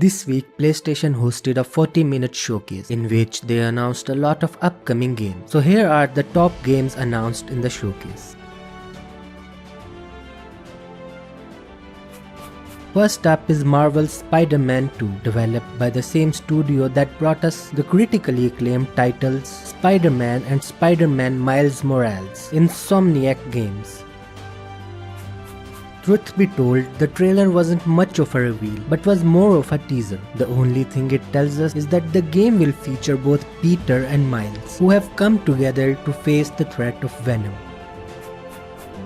This week, PlayStation hosted a 40-minute showcase in which they announced a lot of upcoming games. So here are the top games announced in the showcase. First up is Marvel's Spider-Man 2, developed by the same studio that brought us the critically acclaimed titles Spider-Man and Spider-Man Miles Morales, Insomniac Games. Truth be told, the trailer wasn't much of a reveal, but was more of a teaser. The only thing it tells us is that the game will feature both Peter and Miles, who have come together to face the threat of Venom.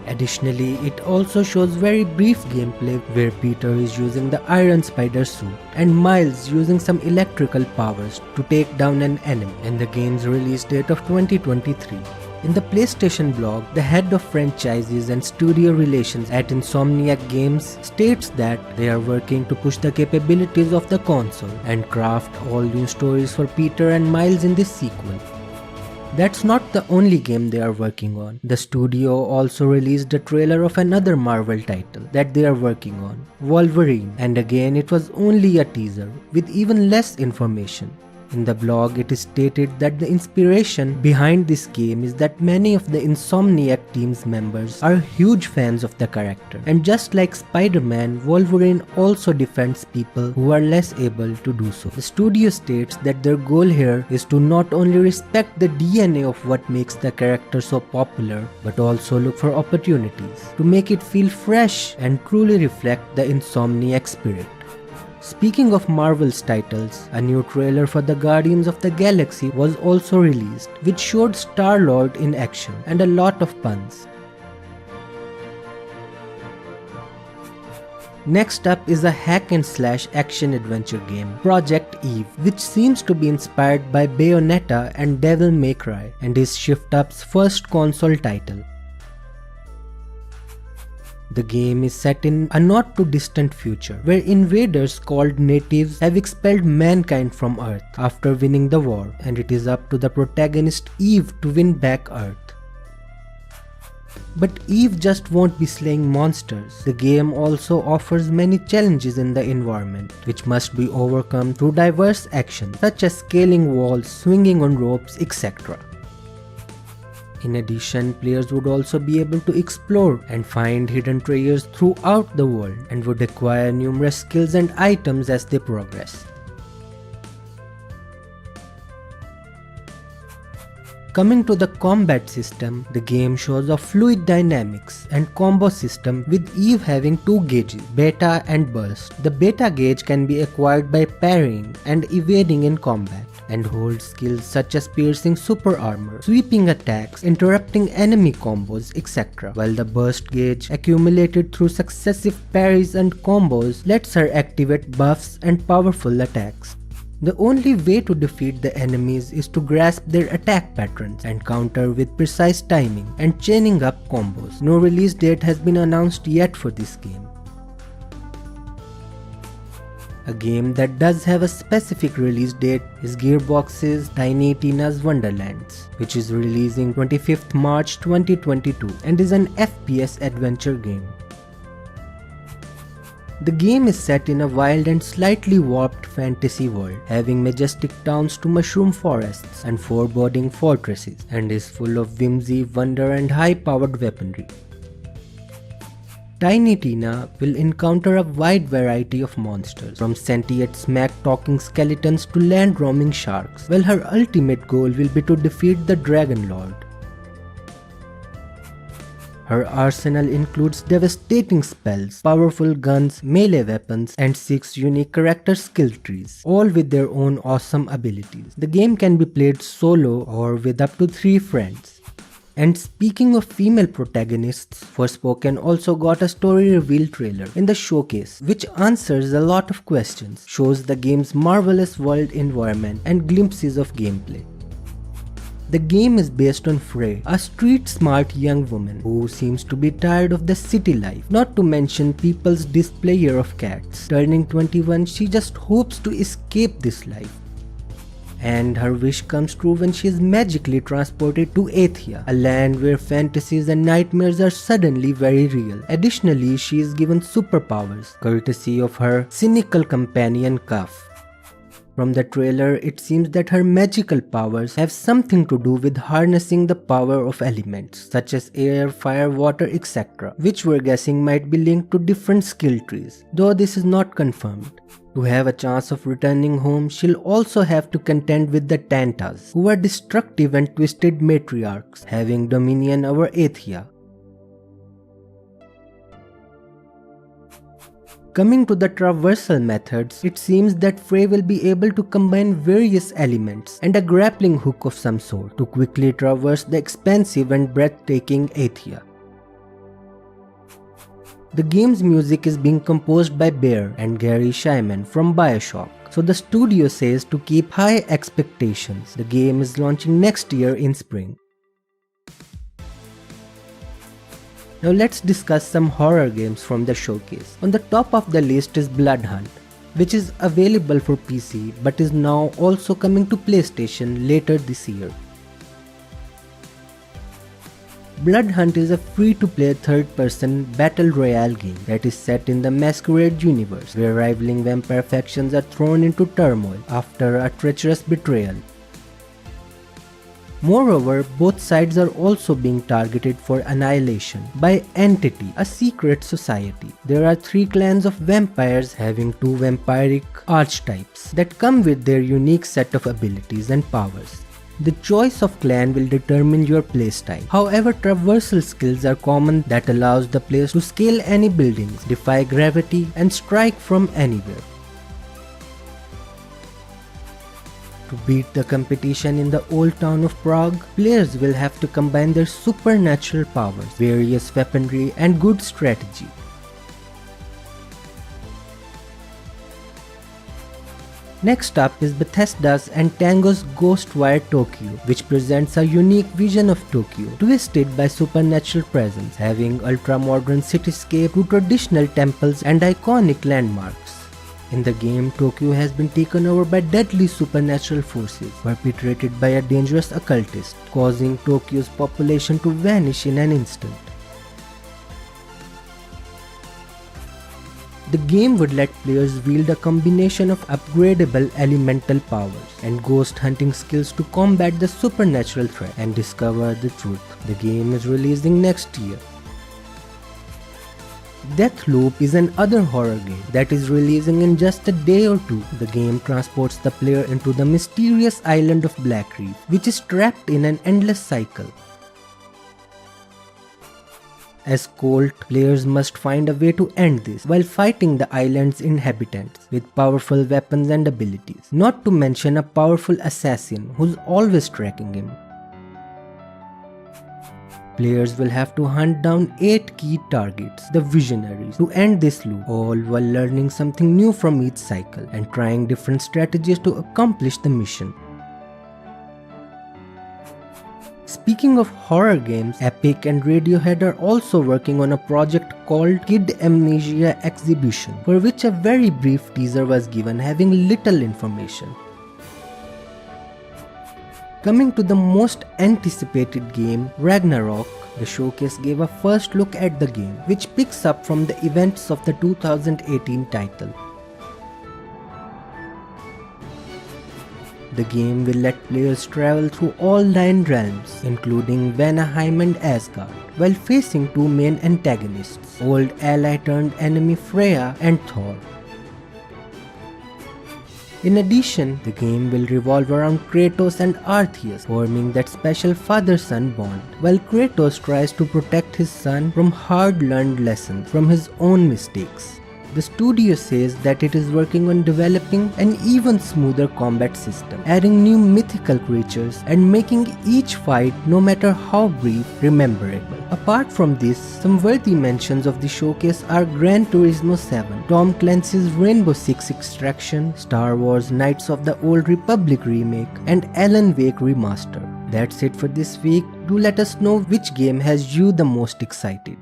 Additionally, it also shows very brief gameplay where Peter is using the Iron Spider suit and Miles using some electrical powers to take down an enemy, and the game's release date of 2023. In the PlayStation blog, the head of franchises and studio relations at Insomniac Games states that they are working to push the capabilities of the console and craft all new stories for Peter and Miles in this sequel. That's not the only game they are working on. The studio also released a trailer of another Marvel title that they are working on, Wolverine, and again it was only a teaser with even less information. In the blog, it is stated that the inspiration behind this game is that many of the Insomniac team's members are huge fans of the character, and just like Spider-Man, Wolverine also defends people who are less able to do so. The studio states that their goal here is to not only respect the DNA of what makes the character so popular, but also look for opportunities to make it feel fresh and truly reflect the Insomniac spirit. Speaking of Marvel's titles, a new trailer for the Guardians of the Galaxy was also released, which showed Star-Lord in action and a lot of puns. Next up is a hack-and-slash action-adventure game, Project Eve, which seems to be inspired by Bayonetta and Devil May Cry, and is Shift-Up's first console title. The game is set in a not too distant future, where invaders called natives have expelled mankind from Earth after winning the war, and it is up to the protagonist Eve to win back Earth. But Eve just won't be slaying monsters. The game also offers many challenges in the environment, which must be overcome through diverse actions such as scaling walls, swinging on ropes, etc. In addition, players would also be able to explore and find hidden treasures throughout the world and would acquire numerous skills and items as they progress. Coming to the combat system, the game shows a fluid dynamics and combo system with Eve having two gauges, Beta and Burst. The Beta gauge can be acquired by parrying and evading in combat, and holds skills such as piercing super armor, sweeping attacks, interrupting enemy combos, etc. While the burst gauge, accumulated through successive parries and combos, lets her activate buffs and powerful attacks. The only way to defeat the enemies is to grasp their attack patterns and counter with precise timing and chaining up combos. No release date has been announced yet for this game. A game that does have a specific release date is Gearbox's Tiny Tina's Wonderlands, which is releasing 25th March 2022 and is an FPS adventure game. The game is set in a wild and slightly warped fantasy world, having majestic towns to mushroom forests and foreboding fortresses, and is full of whimsy, wonder and high-powered weaponry. Tiny Tina will encounter a wide variety of monsters, from sentient smack-talking skeletons to land-roaming sharks, while her ultimate goal will be to defeat the Dragon Lord. Her arsenal includes devastating spells, powerful guns, melee weapons, and 6 unique character skill trees, all with their own awesome abilities. The game can be played solo or with up to 3 friends. And speaking of female protagonists, Forspoken also got a story reveal trailer in the showcase, which answers a lot of questions, shows the game's marvelous world environment, and glimpses of gameplay. The game is based on Frey, a street-smart young woman who seems to be tired of the city life, not to mention people's displayer of cats. Turning 21, she just hopes to escape this life. and her wish comes true when she is magically transported to 𝙁𝙑𝙯, a land where fantasies and nightmares are suddenly very real. Additionally, she is given superpowers, courtesy of her cynical companion 𝙃. From the trailer, it seems that her magical powers have something to do with harnessing the power of elements, such as air, fire, water, etc., which we're guessing might be linked to different skill trees, though this is not confirmed. To have a chance of returning home, she'll also have to contend with the 𝙁𝙤𝙧𝙩, who are destructive and twisted matriarchs, having dominion over 𝙁𝙯𝙯. Coming to the traversal methods, it seems that Frey will be able to combine various elements and a grappling hook of some sort to quickly traverse the expansive and breathtaking 𝙁𝙯𝙯. The game's music is being composed by Bear and Gary Shyman from BioShock, so the studio says to keep high expectations. The game is launching next year in spring. Now let's discuss some horror games from the showcase. On the top of the list is Bloodhunt, which is available for PC but is now also coming to PlayStation later this year. Bloodhunt is a free-to-play third-person battle royale game that is set in the Masquerade universe, where rivaling vampire factions are thrown into turmoil after a treacherous betrayal. Moreover, both sides are also being targeted for annihilation by Entity, a secret society. There are 3 clans of vampires having 2 vampiric archetypes that come with their unique set of abilities and powers. The choice of clan will determine your playstyle. However, traversal skills are common that allows the players to scale any buildings, defy gravity, and strike from anywhere. To beat the competition in the old town of Prague, players will have to combine their supernatural powers, various weaponry, and good strategy. Next up is Bethesda's and Tango's Ghostwire Tokyo, which presents a unique vision of Tokyo, twisted by supernatural presence, having ultra-modern cityscape to traditional temples and iconic landmarks. In the game, Tokyo has been taken over by deadly supernatural forces, perpetrated by a dangerous occultist, causing Tokyo's population to vanish in an instant. The game would let players wield a combination of upgradable elemental powers and ghost hunting skills to combat the supernatural threat and discover the truth. The game is releasing next year. DeathLoop is another horror game that is releasing in just a day or two. The game transports the player into the mysterious island of Black Reef, which is trapped in an endless cycle. As Colt, players must find a way to end this while fighting the island's inhabitants with powerful weapons and abilities, not to mention a powerful assassin who's always tracking him. Players will have to hunt down 8 key targets, the Visionaries, to end this loop, all while learning something new from each cycle and trying different strategies to accomplish the mission. Speaking of horror games, Epic and Radiohead are also working on a project called Kid Amnesia Exhibition, for which a very brief teaser was given, having little information. Coming to the most anticipated game, Ragnarok, the showcase gave a first look at the game, which picks up from the events of the 2018 title. The game will let players travel through all 9 realms, including Vanaheim and Asgard, while facing 2 main antagonists, old ally turned enemy Freya and Thor. In addition, the game will revolve around Kratos and Arceus, forming that special father-son bond, while Kratos tries to protect his son from hard-learned lessons from his own mistakes. The studio says that it is working on developing an even smoother combat system, adding new mythical creatures and making each fight, no matter how brief, rememberable. Apart from this, some worthy mentions of the showcase are Gran Turismo 7, Tom Clancy's Rainbow Six Extraction, Star Wars Knights of the Old Republic remake, and Alan Wake Remaster. That's it for this week. Do let us know which game has you the most excited.